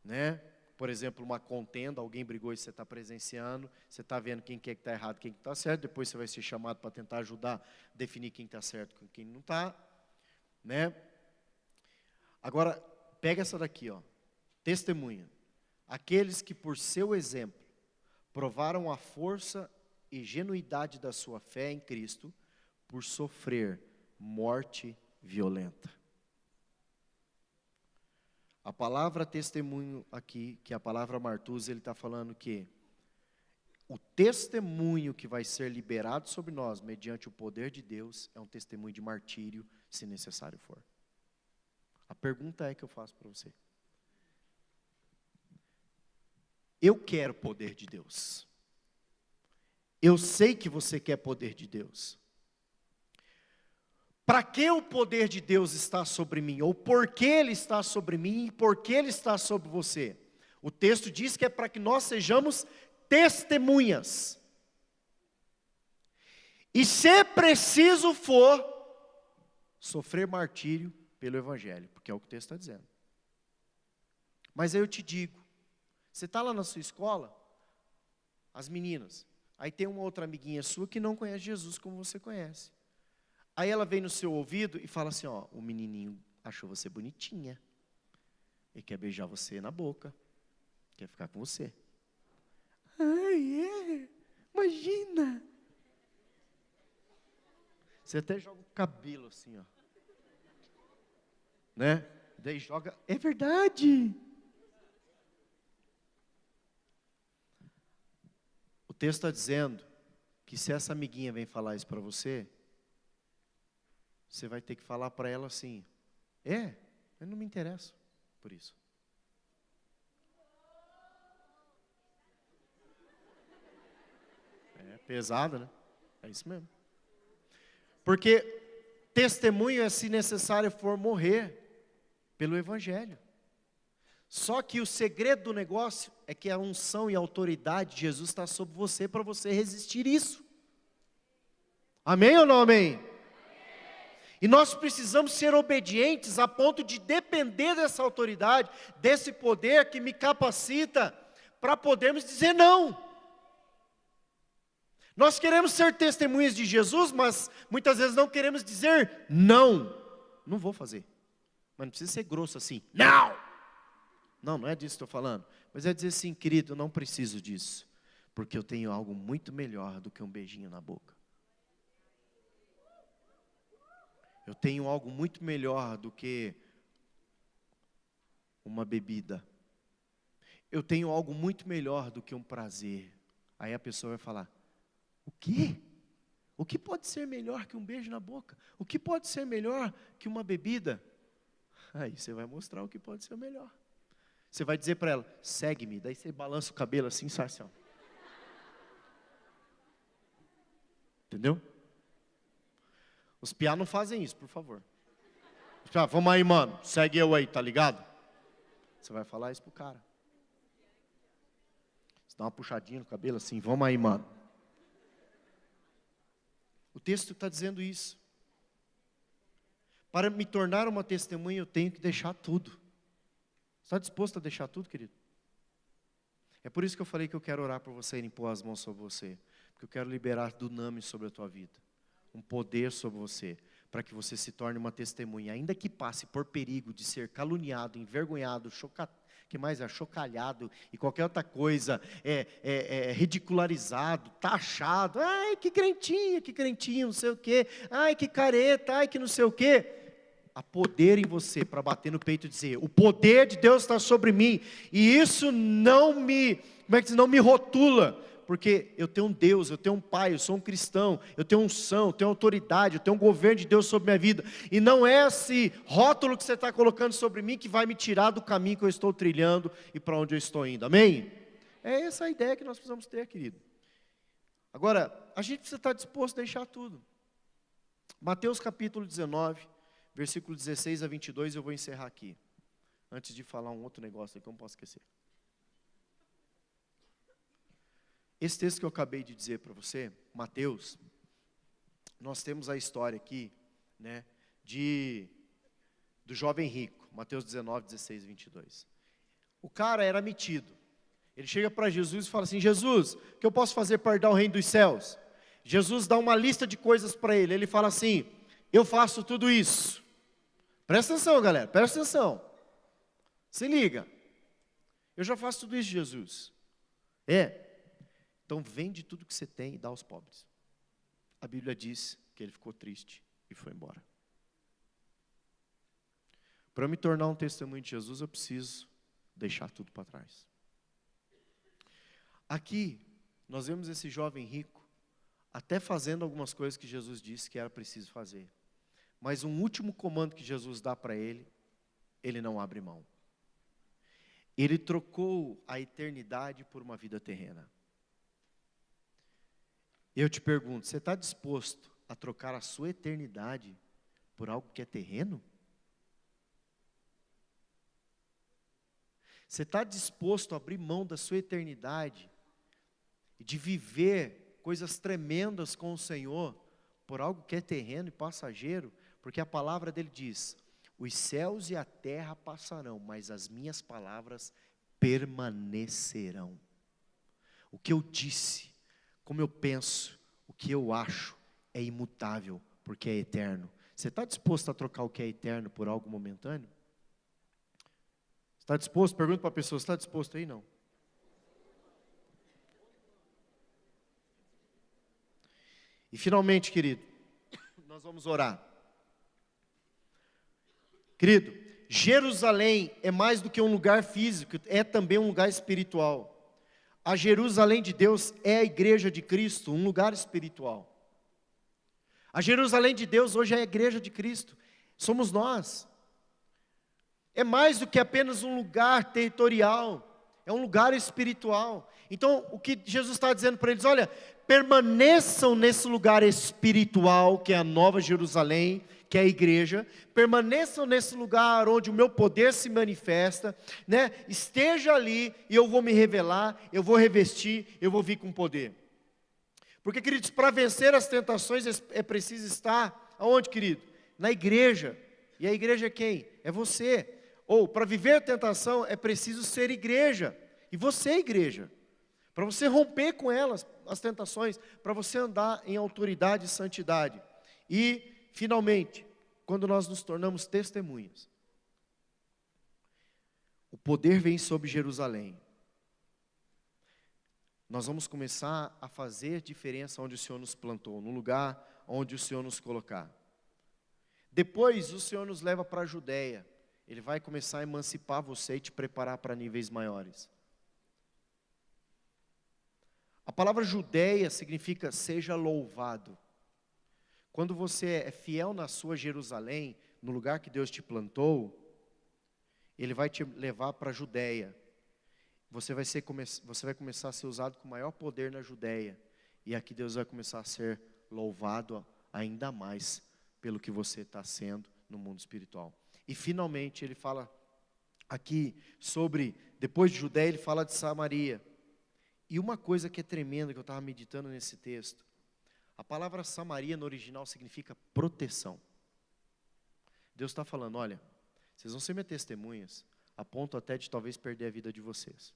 né? Por exemplo, uma contenda, alguém brigou e você está presenciando, você está vendo quem que está errado, quem que está certo, depois você vai ser chamado para tentar ajudar a definir quem está certo e quem não está, né? Agora, pega essa daqui, ó, testemunha. Aqueles que por seu exemplo provaram a força e genuidade da sua fé em Cristo por sofrer morte violenta. A palavra testemunho aqui, que é a palavra martus, ele está falando que o testemunho que vai ser liberado sobre nós, mediante o poder de Deus, é um testemunho de martírio, se necessário for. A pergunta é que eu faço para você. Eu quero poder de Deus. Eu sei que você quer poder de Deus. Para que o poder de Deus está sobre mim? Ou por que ele está sobre mim e por que ele está sobre você? O texto diz que é para que nós sejamos testemunhas. E se preciso for, sofrer martírio pelo Evangelho, porque é o que o texto está dizendo. Mas aí eu te digo, você está lá na sua escola, as meninas, aí tem uma outra amiguinha sua que não conhece Jesus como você conhece. Aí ela vem no seu ouvido e fala assim, ó, o menininho achou você bonitinha, ele quer beijar você na boca, quer ficar com você. Ai, é? Imagina. Você até joga o cabelo assim, ó. Né? Daí joga, é verdade. O texto está dizendo que se essa amiguinha vem falar isso para você, você vai ter que falar para ela assim, eu não me interesso por isso. É pesado, né? É isso mesmo. Porque testemunho é, se necessário for, morrer pelo Evangelho. Só que o segredo do negócio é que a unção e a autoridade de Jesus está sobre você para você resistir isso. Amém ou não amém? E nós precisamos ser obedientes a ponto de depender dessa autoridade, desse poder que me capacita para podermos dizer não. Nós queremos ser testemunhas de Jesus, mas muitas vezes não queremos dizer não. Não vou fazer. Mas não precisa ser grosso assim, não. Não é disso que estou falando. Mas é dizer assim, querido, eu não preciso disso, porque eu tenho algo muito melhor do que um beijinho na boca. Eu tenho algo muito melhor do que uma bebida. Eu tenho algo muito melhor do que um prazer. Aí a pessoa vai falar, o quê? O que pode ser melhor que um beijo na boca? O que pode ser melhor que uma bebida? Aí você vai mostrar o que pode ser melhor. Você vai dizer para ela, segue-me. Daí você balança o cabelo assim, sai assim, ó. Entendeu? Os piá não fazem isso, por favor. Vamos aí, mano, segue eu aí, tá ligado? Você vai falar isso pro cara. Você dá uma puxadinha no cabelo assim, vamos aí, mano. O texto está dizendo isso. Para me tornar uma testemunha, eu tenho que deixar tudo. Está disposto a deixar tudo, querido? É por isso que eu falei que eu quero orar por você e impor as mãos sobre você. Porque eu quero liberar dunamis sobre a tua vida. Um poder sobre você. Para que você se torne uma testemunha. Ainda que passe por perigo de ser caluniado, envergonhado, chocalhado e qualquer outra coisa, ridicularizado, taxado. Ai, que crentinho, não sei o quê. Ai, que careta, ai, que não sei o quê. Há poder em você para bater no peito e dizer, o poder de Deus está sobre mim, e isso não me rotula, porque eu tenho um Deus, eu tenho um Pai, eu sou um cristão, eu tenho unção, eu tenho autoridade, eu tenho um governo de Deus sobre minha vida, e não é esse rótulo que você está colocando sobre mim que vai me tirar do caminho que eu estou trilhando e para onde eu estou indo, amém? É essa a ideia que nós precisamos ter, querido. Agora, a gente precisa estar disposto a deixar tudo. Mateus capítulo 19, versículo 16 a 22, eu vou encerrar aqui. Antes de falar um outro negócio aqui que eu não posso esquecer. Esse texto que eu acabei de dizer para você, Mateus, nós temos a história aqui, né, do jovem rico, Mateus 19, 16 e 22. O cara era metido. Ele chega para Jesus e fala assim, Jesus, o que eu posso fazer para herdar o reino dos céus? Jesus dá uma lista de coisas para ele. Ele fala assim, eu faço tudo isso. Presta atenção, galera, presta atenção. Se liga. Eu já faço tudo isso, Jesus. Então vende tudo que você tem e dá aos pobres. A Bíblia diz que ele ficou triste e foi embora. Para me tornar um testemunho de Jesus, eu preciso deixar tudo para trás. Aqui, nós vemos esse jovem rico, até fazendo algumas coisas que Jesus disse que era preciso fazer. Mas um último comando que Jesus dá para ele, ele não abre mão. Ele trocou a eternidade por uma vida terrena. Eu te pergunto, você está disposto a trocar a sua eternidade por algo que é terreno? Você está disposto a abrir mão da sua eternidade e de viver coisas tremendas com o Senhor por algo que é terreno e passageiro? Porque a palavra dele diz, os céus e a terra passarão, mas as minhas palavras permanecerão. O que eu disse, como eu penso, o que eu acho é imutável, porque é eterno. Você está disposto a trocar o que é eterno por algo momentâneo? Está disposto? Pergunta para a pessoa, está disposto aí? Não. E finalmente, querido, nós vamos orar. Querido, Jerusalém é mais do que um lugar físico, é também um lugar espiritual. A Jerusalém de Deus é a igreja de Cristo, um lugar espiritual. A Jerusalém de Deus hoje é a igreja de Cristo, somos nós. É mais do que apenas um lugar territorial, é um lugar espiritual. Então, o que Jesus está dizendo para eles, olha, permaneçam nesse lugar espiritual, que é a Nova Jerusalém, que é a igreja, permaneçam nesse lugar onde o meu poder se manifesta, né? Esteja ali e eu vou me revelar, eu vou revestir, eu vou vir com poder. Porque, queridos, para vencer as tentações é preciso estar, aonde, querido? Na igreja. E a igreja é quem? É você. Ou, para viver a tentação é preciso ser igreja. E você é igreja. Para você romper com elas, as tentações, para você andar em autoridade e santidade. E finalmente, quando nós nos tornamos testemunhas, o poder vem sobre Jerusalém. Nós vamos começar a fazer diferença onde o Senhor nos plantou, no lugar onde o Senhor nos colocar. Depois o Senhor nos leva para a Judéia. Ele vai começar a emancipar você e te preparar para níveis maiores. A palavra Judéia significa seja louvado. Quando você é fiel na sua Jerusalém, no lugar que Deus te plantou, Ele vai te levar para a Judéia. Você vai começar a ser usado com maior poder na Judéia. E aqui Deus vai começar a ser louvado ainda mais pelo que você está sendo no mundo espiritual. E finalmente ele fala aqui sobre, depois de Judéia, ele fala de Samaria. E uma coisa que é tremenda, que eu estava meditando nesse texto, a palavra Samaria no original significa proteção. Deus está falando, olha, vocês vão ser minhas testemunhas, a ponto até de talvez perder a vida de vocês.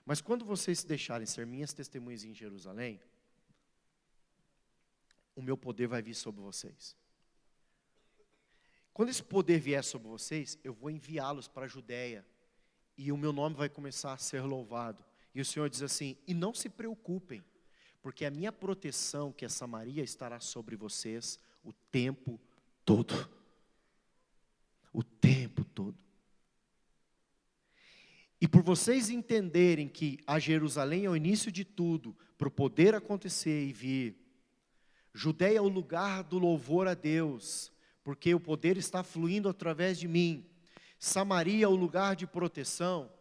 Mas quando vocês se deixarem ser minhas testemunhas em Jerusalém, o meu poder vai vir sobre vocês. Quando esse poder vier sobre vocês, eu vou enviá-los para a Judéia, e o meu nome vai começar a ser louvado. E o Senhor diz assim, e não se preocupem, porque a minha proteção, que é Samaria, estará sobre vocês o tempo todo. O tempo todo. E por vocês entenderem que a Jerusalém é o início de tudo, para o poder acontecer e vir, Judéia é o lugar do louvor a Deus, porque o poder está fluindo através de mim. Samaria é o lugar de proteção.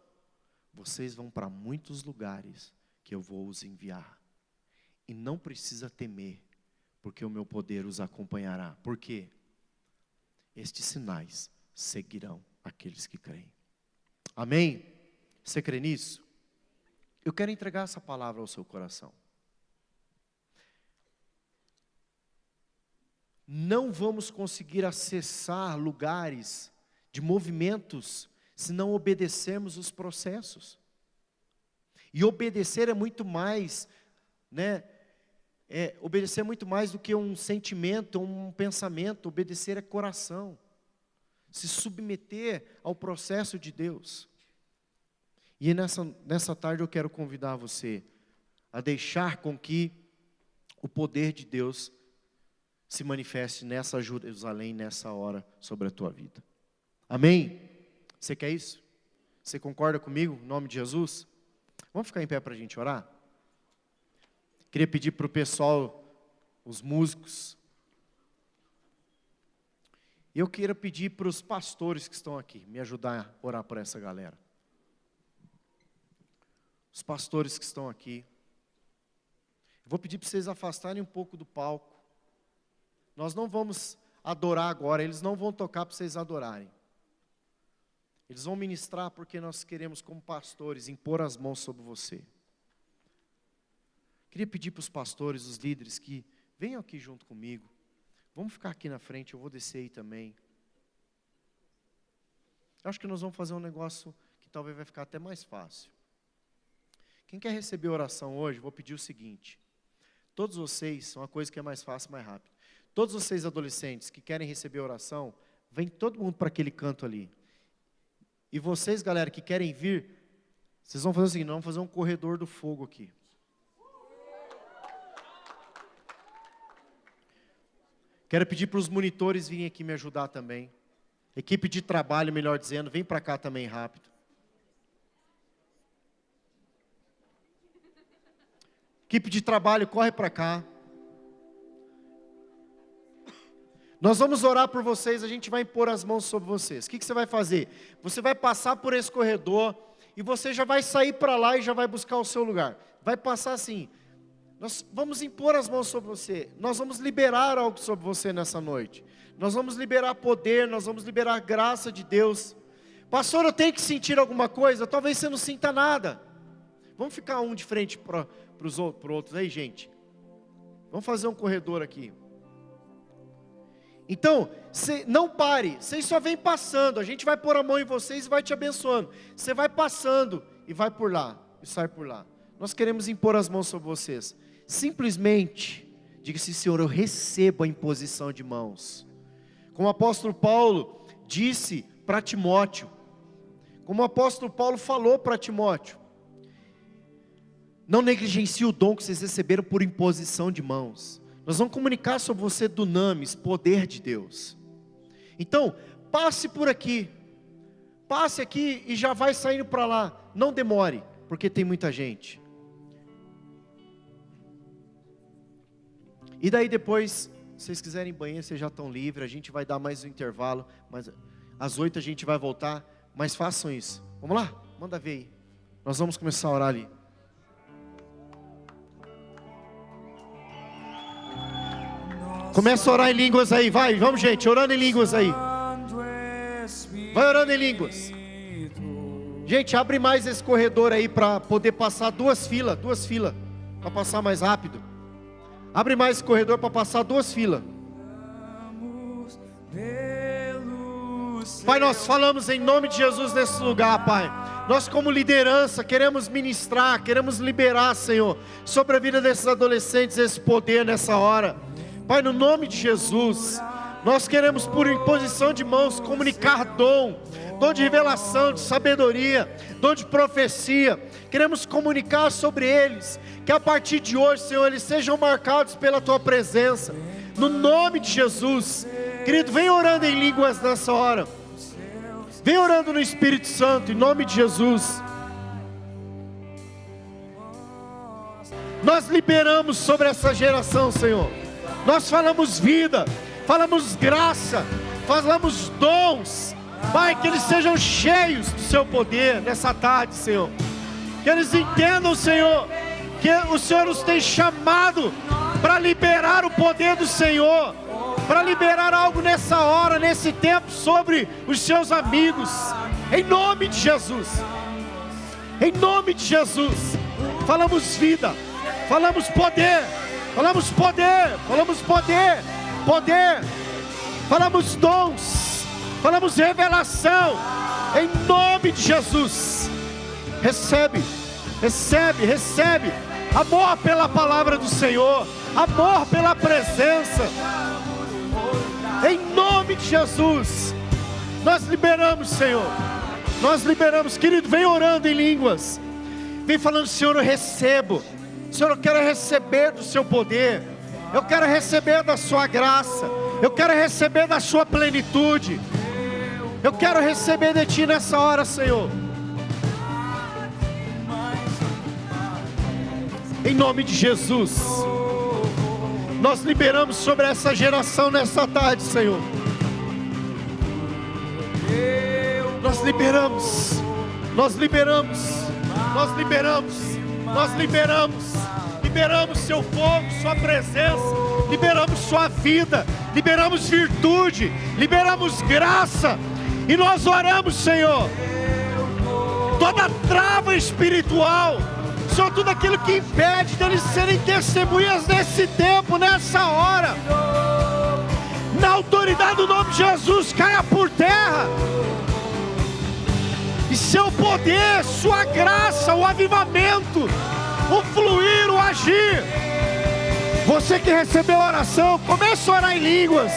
Vocês vão para muitos lugares que eu vou os enviar. E não precisa temer, porque o meu poder os acompanhará. Por quê? Estes sinais seguirão aqueles que creem. Amém? Você crê nisso? Eu quero entregar essa palavra ao seu coração. Não vamos conseguir acessar lugares de movimentos se não obedecermos os processos. E obedecer é muito mais, obedecer é muito mais do que um sentimento, um pensamento. Obedecer é coração. Se submeter ao processo de Deus. E nessa tarde eu quero convidar você a deixar com que o poder de Deus se manifeste nessa Jerusalém, nessa hora, sobre a tua vida. Amém? Você quer isso? Você concorda comigo, em nome de Jesus? Vamos ficar em pé para a gente orar? Queria pedir para o pessoal, os músicos, e eu queria pedir para os pastores que estão aqui, me ajudar a orar por essa galera. Os pastores que estão aqui. Eu vou pedir para vocês afastarem um pouco do palco. Nós não vamos adorar agora, eles não vão tocar para vocês adorarem. Eles vão ministrar porque nós queremos, como pastores, impor as mãos sobre você. Queria pedir para os pastores, os líderes, que venham aqui junto comigo. Vamos ficar aqui na frente, eu vou descer aí também. Eu acho que nós vamos fazer um negócio que talvez vai ficar até mais fácil. Quem quer receber oração hoje, vou pedir o seguinte. Todos vocês, uma coisa que é mais fácil, mais rápido. Todos vocês adolescentes que querem receber oração, vem todo mundo para aquele canto ali. E vocês, galera, que querem vir, vocês vão fazer o seguinte, nós vamos fazer um corredor do fogo aqui. Quero pedir para os monitores virem aqui me ajudar também. Equipe de trabalho, melhor dizendo, vem para cá também rápido. Equipe de trabalho, corre para cá. Nós vamos orar por vocês, a gente vai impor as mãos sobre vocês. O que você vai fazer? Você vai passar por esse corredor e você já vai sair para lá e já vai buscar o seu lugar. Vai passar assim. Nós vamos impor as mãos sobre você. Nós vamos liberar algo sobre você nessa noite. Nós vamos liberar poder, nós vamos liberar a graça de Deus. Pastor, eu tenho que sentir alguma coisa? Talvez você não sinta nada. Vamos ficar um de frente para os outros aí, gente. Vamos fazer um corredor aqui. Então, não pare, vocês só vêm passando, a gente vai pôr a mão em vocês e vai te abençoando. Você vai passando e vai por lá, e sai por lá. Nós queremos impor as mãos sobre vocês. Simplesmente, diga-se, Senhor, eu recebo a imposição de mãos. Como o apóstolo Paulo disse para Timóteo, como o apóstolo Paulo falou para Timóteo, não negligencie o dom que vocês receberam por imposição de mãos. Nós vamos comunicar sobre você dunamis, poder de Deus. Então, passe por aqui. Passe aqui e já vai saindo para lá. Não demore, porque tem muita gente. E daí depois, Se vocês quiserem banheiro, vocês já estão livres. A gente vai dar mais um intervalo, mas às 8 a gente vai voltar. Mas façam isso. Vamos lá? Manda ver aí. Nós vamos começar a orar ali. Começa a orar em línguas aí, vai, vamos gente, orando em línguas aí. Vai orando em línguas. Gente, abre mais esse corredor aí para poder passar duas filas, para passar mais rápido. Abre mais esse corredor para passar duas filas. Pai, nós falamos em nome de Jesus nesse lugar, Pai. Nós como liderança queremos ministrar, queremos liberar, Senhor, sobre a vida desses adolescentes esse poder nessa hora. Pai, no nome de Jesus, nós queremos por imposição de mãos comunicar dom de revelação, de sabedoria, dom de profecia. Queremos comunicar sobre eles, que a partir de hoje, Senhor, eles sejam marcados pela Tua presença, no nome de Jesus. Querido, vem orando em línguas nessa hora, vem orando no Espírito Santo, em nome de Jesus. Nós liberamos sobre essa geração, Senhor. Nós falamos vida, falamos graça, falamos dons. Pai, que eles sejam cheios do Seu poder nessa tarde, Senhor. Que eles entendam, Senhor, que o Senhor nos tem chamado para liberar o poder do Senhor, para liberar algo nessa hora, nesse tempo, sobre os Seus amigos. Em nome de Jesus. Em nome de Jesus. Falamos vida, falamos poder. Falamos poder, falamos dons, falamos revelação, em nome de Jesus. Recebe, amor pela palavra do Senhor, amor pela presença, em nome de Jesus. Nós liberamos, Senhor, querido, vem orando em línguas, vem falando, Senhor, eu recebo. Senhor, eu quero receber do Seu poder, eu quero receber da Sua graça, eu quero receber da Sua plenitude, eu quero receber de Ti nessa hora, Senhor. Em nome de Jesus, nós liberamos sobre essa geração nessa tarde, Senhor. Nós liberamos Seu fogo, Sua presença, liberamos Sua vida, liberamos virtude, liberamos graça, e nós oramos, Senhor, toda trava espiritual, Senhor, tudo aquilo que impede deles serem testemunhas nesse tempo, nessa hora, na autoridade do nome de Jesus, caia por terra, e Seu poder, Sua graça, o avivamento, o fluir, o agir. Você que recebeu a oração, comece a orar em línguas,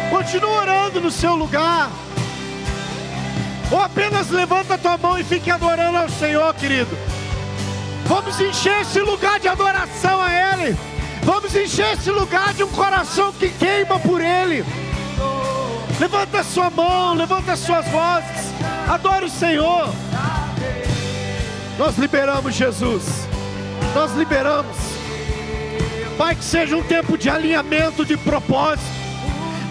continue orando no seu lugar, ou apenas levanta a tua mão e fique adorando ao Senhor, querido. Vamos encher esse lugar de adoração a Ele, vamos encher esse lugar de um coração que queima por Ele. Levanta a sua mão, levanta as suas vozes, adore o Senhor. Nós liberamos, Jesus, nós liberamos, Pai, que seja um tempo de alinhamento, de propósito.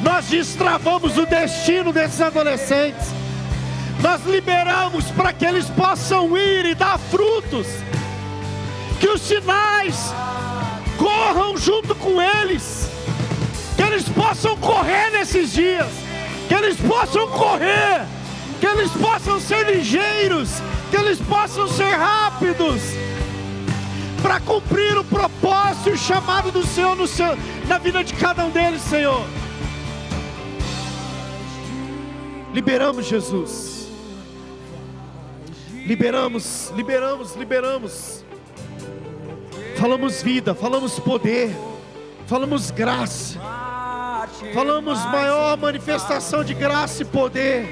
Nós destravamos o destino desses adolescentes, nós liberamos para que eles possam ir e dar frutos, que os sinais corram junto com eles, que eles possam correr nesses dias, que eles possam correr, que eles possam ser ligeiros, que eles possam ser rápidos, para cumprir o propósito e o chamado do Senhor na vida de cada um deles, Senhor. Liberamos, Jesus, liberamos. Falamos vida, falamos poder, falamos graça, falamos maior manifestação de graça e poder,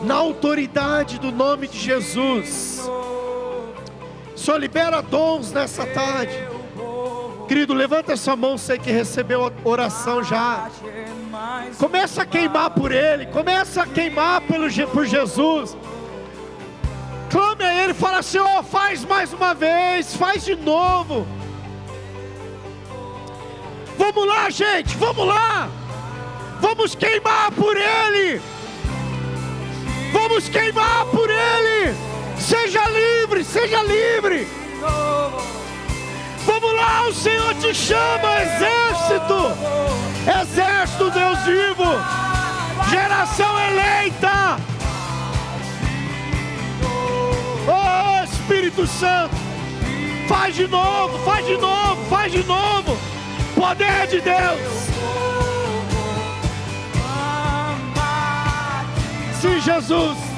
na autoridade do nome de Jesus. Senhor, libera dons nessa tarde. Querido, levanta essa mão, sei que recebeu a oração já. Começa a queimar por Ele, começa a queimar por Jesus. Clame a Ele, fala, Senhor, faz mais uma vez, faz de novo. Vou Vamos lá, gente, vamos lá. Vamos queimar por Ele. Vamos queimar por Ele. Seja livre, seja livre. Vamos lá, o Senhor te chama, exército. Exército, Deus vivo. Geração eleita. Oh, Espírito Santo. Faz de novo, faz de novo, faz de novo. Poder de Deus. Sim, Jesus.